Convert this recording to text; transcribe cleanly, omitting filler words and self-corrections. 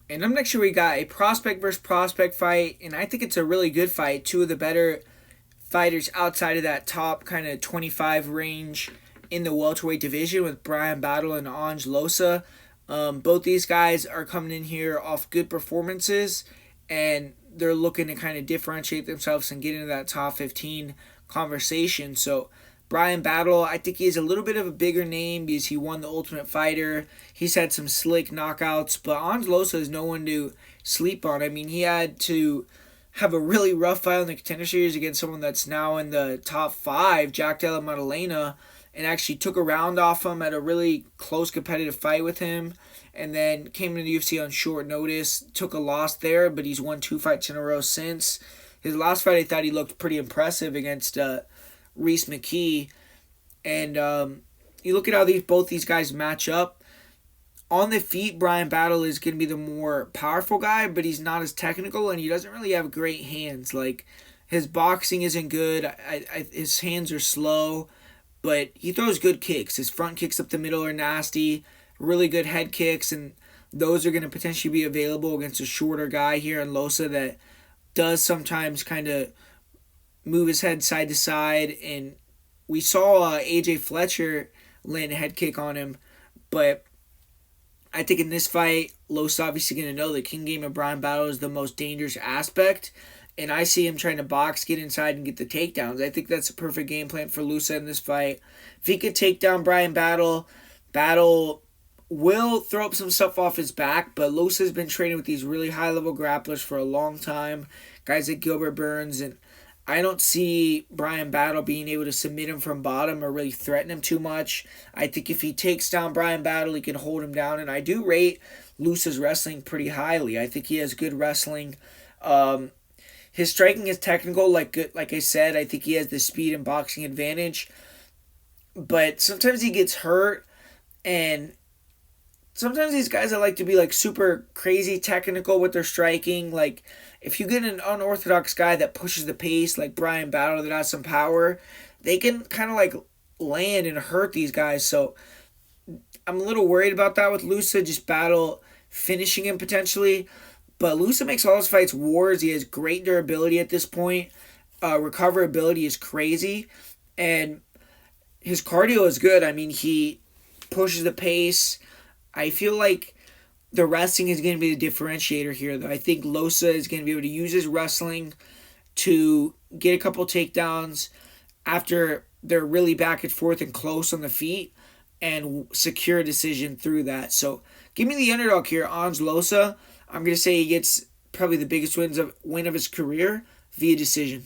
And up next year we got a prospect versus prospect fight, and I think it's a really good fight. Two of the better fighters outside of that top kind of 25 range in the welterweight division with Bryan Battle and Ange Loosa. Both these guys are coming in here off good performances, and they're looking to kind of differentiate themselves and get into that top 15 conversation. So Bryan Battle, I think he's a little bit of a bigger name because he won the Ultimate Fighter. He's had some slick knockouts, but Ange Loosa is no one to sleep on. I mean, he had to have a really rough fight in the Contender Series against someone that's now in the top five, Jack Della Maddalena, and actually took a round off him at a really close competitive fight with him, and then came into the UFC on short notice, took a loss there, but he's won two fights in a row since. His last fight, I thought he looked pretty impressive against Reese McKee, and you look at how both these guys match up. On the feet, Bryan Battle is going to be the more powerful guy, but he's not as technical, and he doesn't really have great hands. Like, his boxing isn't good. His hands are slow, but he throws good kicks. His front kicks up the middle are nasty, really good head kicks, and those are going to potentially be available against a shorter guy here in Losa that does sometimes kind of move his head side to side. And we saw AJ Fletcher land a head kick on him, but I think in this fight, Los obviously going to know the king game of Bryan Battle is the most dangerous aspect, and I see him trying to box, get inside, and get the takedowns. I think that's a perfect game plan for Loosa in this fight. If he could take down Bryan Battle, Battle will throw up some stuff off his back, but Loosa's been training with these really high-level grapplers for a long time, guys like Gilbert Burns, and I don't see Bryan Battle being able to submit him from bottom or really threaten him too much. I think if he takes down Bryan Battle, he can hold him down. And I do rate Loosa's wrestling pretty highly. I think he has good wrestling. His striking is technical, like I said. I think he has the speed and boxing advantage. But sometimes he gets hurt, and sometimes these guys that like to be like super crazy technical with their striking, like if you get an unorthodox guy that pushes the pace like Bryan Battle that has some power, they can kind of like land and hurt these guys. So I'm a little worried about that with Loosa, just Battle finishing him potentially. But Loosa makes all his fights wars. He has great durability at this point. Recoverability is crazy, and his cardio is good. I mean, he pushes the pace. I feel like the wrestling is going to be the differentiator here, though. I think Losa is going to be able to use his wrestling to get a couple takedowns after they're really back and forth and close on the feet and secure a decision through that. So give me the underdog here, Ange Loosa. I'm going to say he gets probably the biggest win of his career via decision.